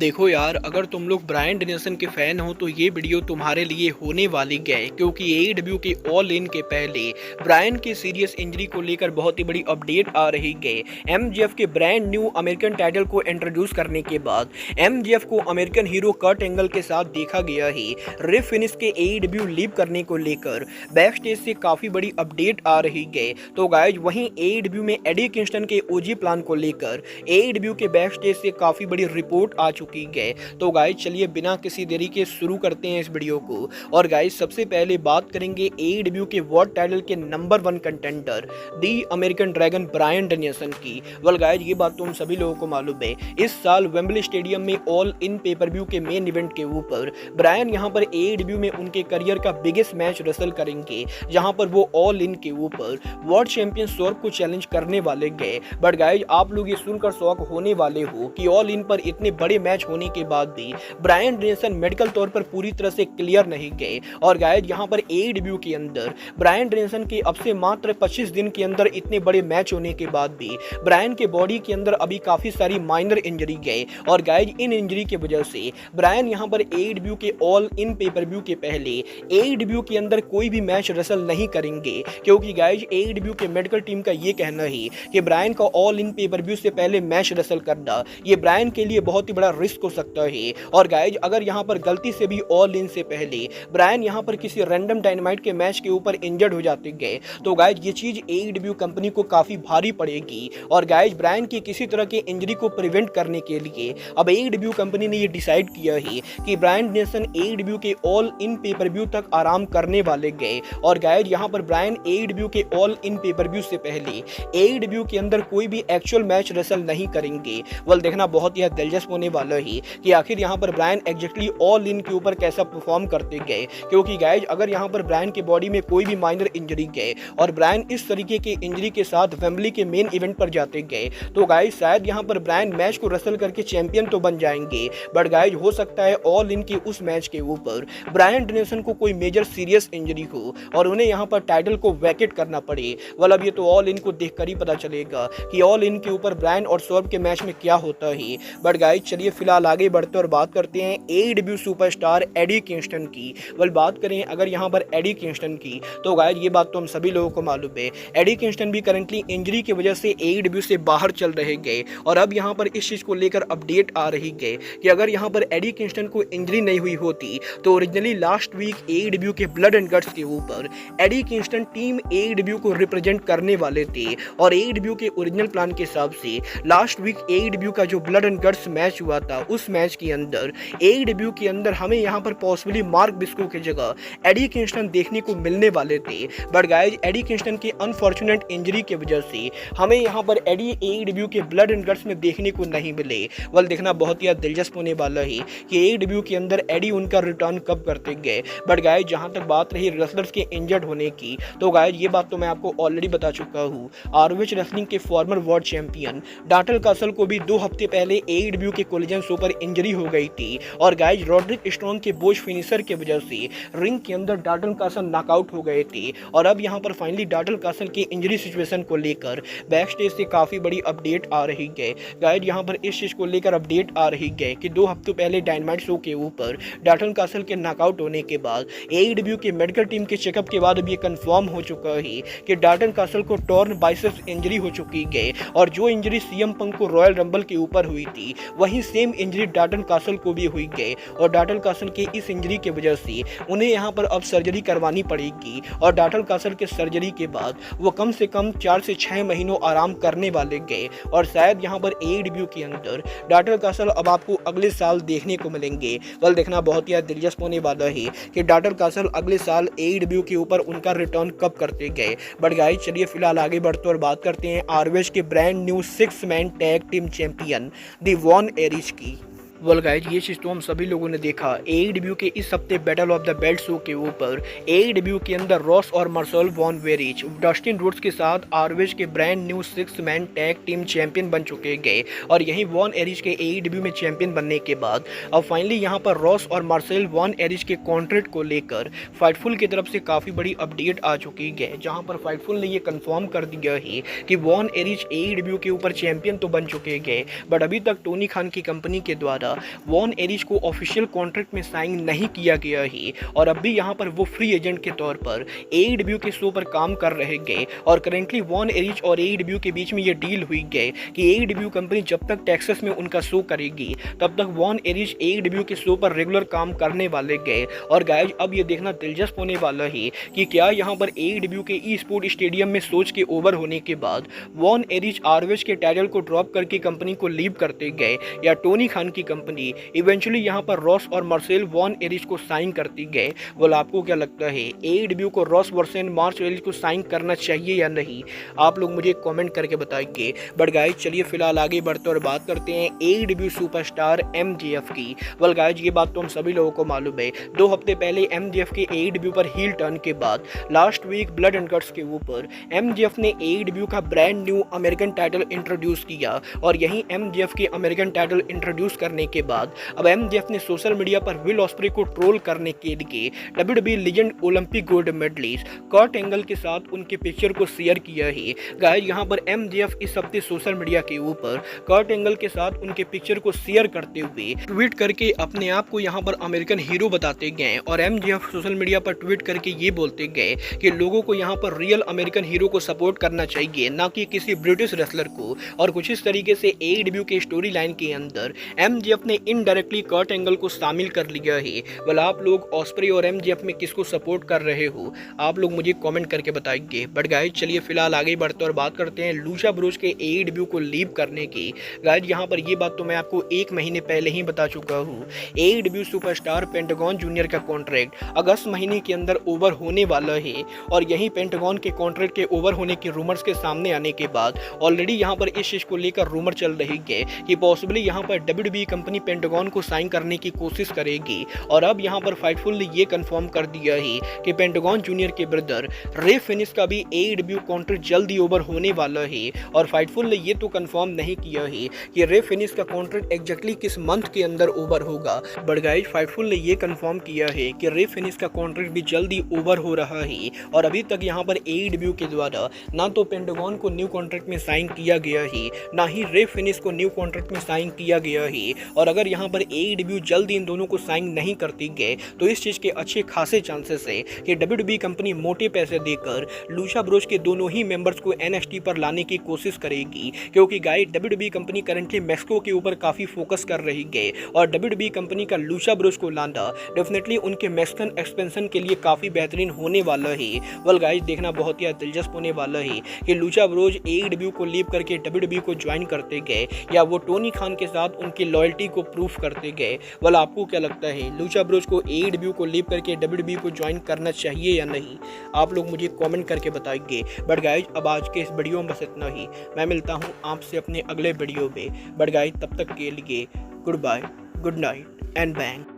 देखो यार, अगर तुम लोग ब्रायन डेनियल्सन के फैन हो तो ये वीडियो तुम्हारे लिए होने वाली है, क्योंकि एईडब्ल्यू के ऑल इन के पहले ब्रायन की सीरियस इंजरी को लेकर बहुत ही बड़ी अपडेट आ रही है। एमजेएफ के ब्रांड न्यू अमेरिकन टाइटल को इंट्रोड्यूस करने के बाद एमजेएफ को अमेरिकन हीरो कर्ट एंगल के साथ देखा गया है। रे फिनिश के एईडब्ल्यू लीव करने को लेकर बैक स्टेज से काफी बड़ी अपडेट आ रही है। तो गाइज वहीं एईडब्ल्यू में एडी किंगस्टन के ओजी प्लान को लेकर एईडब्ल्यू के बैक स्टेज से काफी बड़ी रिपोर्ट आ चुकी है। तो गाइज चलिए बिना किसी देरी के शुरू करते हैं इस वीडियो को। और गाइज सबसे पहले बात करेंगे एईडब्ल्यू के वर्ल्ड टाइटल के नंबर 1 कंटेंडर दी अमेरिकन ड्रैगन ब्रायन डेनियल्सन की। वेल गाइज ये बात तो हम सभी लोगों को मालूम है, इस साल वेम्बली स्टेडियम में ऑल इन पेपर व्यू के मेन इवेंट के ऊपर ब्रायन यहां पर एईडब्ल्यू में उनके करियर का बिगेस्ट मैच रसल करेंगे, जहां पर वो ऑल इन के ऊपर वर्ल्ड चैंपियन सौरभ को चैलेंज करने वाले गए। बट गाइज आप लोग ये सुनकर शॉक होने वाले हो कि ऑल इन पर इतने बड़े मैच होने के बाद भी ब्रायन डेनियल्सन मेडिकल तौर पर पूरी तरह से क्लियर नहीं गए। और गाइज यहां पर एईडब्ल्यू के अंदर ब्रायन डेनियल्सन के अब से मात्र 25 दिन के अंदर इतने बड़े मैच होने के बाद भी ब्रायन के बॉडी के अंदर अभी काफी सारी माइनर इंजरी गए। और गाइज इन इंजरी की वजह से ब्रायन यहां पर एईडब्ल्यू के ऑल इन पेपर व्यू के पहले एईडब्ल्यू के अंदर कोई भी मैच रसल नहीं करेंगे, क्योंकि गाइज एईडब्ल्यू के मेडिकल टीम का ये कहना है कि ब्रायन का ऑल इन पेपर व्यू से पहले मैच रसल करना ये ब्रायन के लिए बहुत ही बड़ा रिस्क हो सकता है। और गाइज अगर यहां पर गलती से भी ऑल इन से पहले ब्रायन यहां पर किसी रैंडम डायनामाइट के मैच के ऊपर इंजर्ड हो जाते गए तो गाइज ये चीज एईडब्ल्यू कंपनी को काफी भारी पड़ेगी। और गाइज ब्रायन की किसी तरह के इंजरी को प्रिवेंट करने के लिए अब एईडब्ल्यू कंपनी ने ये डिसाइड किया है कि ब्रायन डेनियल्सन एईडब्ल्यू के ऑल इन पेपर व्यू तक आराम करने वाले गए। और गाइज यहां पर ब्रायन एईडब्ल्यू के ऑल इन पेपर व्यू से पहले एईडब्ल्यू के अंदर कोई भी एक्चुअल मैच रसल नहीं करेंगे। वल देखना बहुत ही दिलचस्प होने वाला है कि आखिर यहां पर ब्रायन एग्जैक्टली ऑल इन के ऊपर कैसा परफॉर्म करते गए, क्योंकि गाइज अगर यहां पर ब्रायन के बॉडी में कोई भी माइनर इंजरी गए और ब्रायन इस तरीके के इंजरी के साथ वेम्बली के मेन इवेंट पर जाते गए तो गाइज शायद यहां पर ब्रायन मैच को रसल करके चैंपियन तो बन जाएंगे, बट गाइज हो सकता है ऑल इन के उस मैच के ऊपर ब्रायन डेनियल्सन को कोई मेजर सीरियस इंजरी हो और उन्हें यहां पर टाइटल को वैकेट करना पड़े। वल अब ये तो ऑल इन को देखकर ही पता चलेगा कि ऑल इन के ऊपर ब्रायन और सौरभ के मैच में क्या होता है। बट गाइज चलिए फिलहाल आगे बढ़ते और बात करते हैं एईडब्ल्यू सुपरस्टार एडी किंगस्टन की। वल बात करें अगर यहां पर एडी किंगस्टन की तो गाइज ये बात तो हम सभी लोगों को मालूम है, एडी किंगस्टन भी करंटली इंजरी की वजह से एईडब्ल्यू से बाहर चल रहे गए। और अब यहां पर इस चीज को लेकर अपडेट आ रही है कि अगर यहां पर एडी किंगस्टन को इंजरी नहीं हुई होती तो ओरिजिनली लास्ट वीक एईडब्ल्यू के ब्लड एंड गट्स के ऊपर एडी किंगस्टन टीम एईडब्ल्यू को रिप्रेजेंट करने वाले थे। और एईडब्ल्यू के ओरिजिनल प्लान के हिसाब से लास्ट वीक एईडब्ल्यू का जो ब्लड एंड गट्स मैच हुआ था उस मैच के अंदर एईडब्ल्यू के अंदर हमें यहां पर पॉसिबली मार्क बिस्को की जगह एडी किंगस्टन देखने को मिलने वाले थे। बट गाइज एडी किंगस्टन की अनफॉर्चुनेट इंजरी की वजह से हमें यहां पर एडी एईडब्ल्यू के ब्लड एंड गट्स में देखने को नहीं मिले। वल देखना बहुत ही दिलचस्प होने वाला है कि एईडब्ल्यू के अंदर एडी उनका रिटर्न कब करते गए। बट गाइज जहां तक बात रही रेसलर्स के इंजर्ड होने की तो गाइज ये बात तो मैं आपको ऑलरेडी बता चुका हूं, आरओएच रेसलिंग के फॉर्मर वर्ल्ड चैंपियन डाटल कासल को भी 2 हफ्ते पहले एईडब्ल्यू के कोलिजन शो पर इंजरी हो गई थी। और गाइज रॉड्रिक स्ट्रॉन्ग के बोझ फिनिशर की वजह से रिंग के अंदर डाटल कासल नॉकआउट हो गए थे। और अब यहां पर फाइनली डाटल कासल की इंजरी सिचुएशन को लेकर बैक स्टेज से काफी बड़ी अपडेट आ रही है। गाइज यहां पर इस चीज को लेकर अपडेट आ रही है कि 2 हफ्तों पहले डायनामाइट शो के ऊपर डाटल कासल के नॉकआउट होने के बाद एईडब्ल्यू के मेडिकल टीम के चेकअप के बाद अब ये कंफर्म हो चुका है कि डाटल कासल को टॉर्न बाइसेप्स इंजरी हो चुकी है। और जो इंजरी सीएम पंक को रॉयल रंबल के ऊपर हुई थी वही सेम इंजरी डाटल कासल को भी हुई है। और डाटल कासल के इस इंजरी की वजह से उन्हें यहां पर अब सर्जरी करवानी पड़ेगी। और डाटल कासल के सर्जरी के बाद वो कम से कम 4 से 6 महीनों आराम करने वाले गए। और शायद यहां पर एईडब्ल्यू के अंदर डाटल कासल अब आपको अगले साल देखने को मिलेंगे। कल देखना बहुत ही दिलचस्प होने वाला है कि डाटल कासल अगले साल एईडब्ल्यू के ऊपर उनका रिटर्न कब करते गए। बट गाइस चलिए फिलहाल आगे बढ़ते और बात करते हैं आरओएच के brand new 6 man tag team champion the Von Erich की। वेल गाइज ये चीज़ तो हम सभी लोगों ने देखा एईडब्ल्यू के इस हफ्ते battle of the belt show के ऊपर एईडब्ल्यू के अंदर रॉस और मार्सेल वॉन वेरिच डस्टिन रोड्स के साथ आरओएच के brand new 6 man tag team champion बन चुके गए। और यहीं वॉन एरिच के एईडब्ल्यू में चैंपियन बनने के बाद अब फाइनली यहाँ पर रॉस और मार्सेल वॉन एरिच के कॉन्ट्रैक्ट को लेकर फाइटफुल की तरफ से काफ़ी बड़ी अपडेट आ चुकी है, जहाँ पर फाइटफुल ने ये कंफर्म कर दिया है कि वॉन एरिच एईडब्ल्यू के ऊपर चैंपियन तो बन चुके गए, बट अभी तक टोनी खान की कंपनी के द्वारा द्वारा वॉन एरिच को ऑफिशियल कॉन्ट्रैक्ट में साइन नहीं किया गया है और अब भी यहाँ पर वो फ्री एजेंट के तौर पर AEW के शो पर काम कर रहे गए। और करेंटली वॉन एरिच और AEW के बीच में ये डील हुई गई कि AEW कंपनी जब तक टेक्सास में उनका शो करेगी तब तक वॉन एरिच AEW के शो पर रेगुलर काम करने वाले गए। और गाइज अब ये देखना दिलचस्प होने वाला है कि क्या यहाँ पर AEW के ई स्पोर्ट स्टेडियम में सोच के ओवर होने के बाद वॉन एरिच ROH के टाइटल को ड्रॉप करके कंपनी को लीव करते गए या टोनी खान की कंपनी इवेंचुअली यहाँ पर रॉस और मार्सेल वॉन एरिच को साइन करती गए। बोला आपको क्या लगता है AEW को रॉस वर्सेस मार्सेल एरिच को साइन करना चाहिए या नहीं? आप लोग मुझे कमेंट करके बताइए। बट गाइज चलिए फिलहाल आगे बढ़ते और बात करते हैं AEW सुपरस्टार MJF की। वेल गाइज ये बात तो हम सभी लोगों को मालूम है, 2 हफ्ते पहले MJF के AEW पर हील टर्न के बाद last week blood and guts के ऊपर MJF ने AEW का brand new American title introduce किया। और यही MJF के अमेरिकन टाइटल इंट्रोड्यूस करने के बाद अब MJF ने सोशल मीडिया पर विल ऑस्प्रे को ट्रोल करने के लिए WWE legend Olympic gold medallist Kurt Angle के साथ उनके पिक्चर को शेयर किया है। गाइस यहाँ पर MJF इस हफ्ते सोशल मीडिया के ऊपर कर्ट एंगल के साथ उनके पिक्चर को शेयर करते हुए ट्वीट करके अपने आप को यहाँ पर अमेरिकन हीरो बताते गए। और MJF सोशल मीडिया पर ट्वीट करके ये बोलते गए कि लोगों को यहाँ पर रियल अमेरिकन हीरो को सपोर्ट करना चाहिए, ना कि किसी ब्रिटिश रेसलर को। और कुछ इस तरीके से AEW के स्टोरी लाइन के अंदर MJF ने इनडायरेक्टली कर्ट एंगल को शामिल कर लिया है। वेल आप लोग ऑस्प्रे और MJF में किसको सपोर्ट कर रहे हो? आप लोग मुझे कमेंट करके बताइए। बट गाइज चलिए फिलहाल आगे बढ़ते और बात करते हैं लूशा ब्रोज के AEW को लीव करने की। गाइज यहाँ पर ये बात तो मैं आपको 1 महीने पहले ही बता चुका हूँ। AEW सुपरस्टार पेंटागन जूनियर का कॉन्ट्रैक्ट अगस्त महीने के अंदर ओवर होने वाला है। और यही पेंटागन के कॉन्ट्रैक्ट के ओवर होने के रूमर्स के सामने आने के बाद ऑलरेडी यहाँ पर इस चीज को लेकर रूमर चल रही है कि पॉसिबली यहाँ पर WWE कंपनी पेंटागन को साइन करने की कोशिश करेगी। और अब यहाँ पर फाइटफुल ने ये कंफर्म कर दिया है कि पेंटागन जूनियर के ब्रदर रे फिनिश का भी AEW कॉन्ट्रैक्ट जल्दी ओवर होने वाला है। और फाइटफुल ने ये तो कंफर्म नहीं किया है कि रे फिनिश का कॉन्ट्रैक्ट एग्जैक्टली किस मंथ के अंदर ओवर होगा। बट गाइस फाइटफुल ने ये कंफर्म किया है कि रे फिनिश का कॉन्ट्रैक्ट भी जल्दी ओवर हो रहा है। और अभी तक यहाँ पर AEW के द्वारा ना तो पेंटागन को न्यू कॉन्ट्रैक्ट में साइन किया गया है, ना ही रे फिनिश को न्यू कॉन्ट्रैक्ट में साइन किया गया है। और अगर यहाँ पर AEW जल्दी इन दोनों को साइन नहीं करती गए तो इस चीज के अच्छे खासे चांसेस है कि WWE कंपनी मोटे पैसे देकर लूशा ब्रोज के दोनों ही मेंबर्स को NXT पर लाने की कोशिश करेगी। क्योंकि guys WWE company currently Mexico के ऊपर काफी फोकस कर रही है और WWE कंपनी का लूशा ब्रोज को लाना डेफिनेटली उनके मैक्सिकन एक्सपेंशन के लिए काफी बेहतरीन होने वाला है। वेल गाइस देखना बहुत ही दिलचस्प होने वाला है कि लूशा ब्रोज AEW को लीव करके WWE को ज्वाइन करते गए या वो टोनी खान के साथ उनकी लॉयल्टी को प्रूफ करते गए। वेल आपको क्या लगता है लूशा ब्रोज को AEW को लीव करके WWE को ज्वाइन करना चाहिए या नहीं? आप लोग मुझे कमेंट करके बताइए। बट गाइज अब आज के इस वीडियो में बस इतना ही। मैं मिलता हूँ आपसे अपने अगले वीडियो में। बट गाइज तब तक के लिए good bye, good night and bang.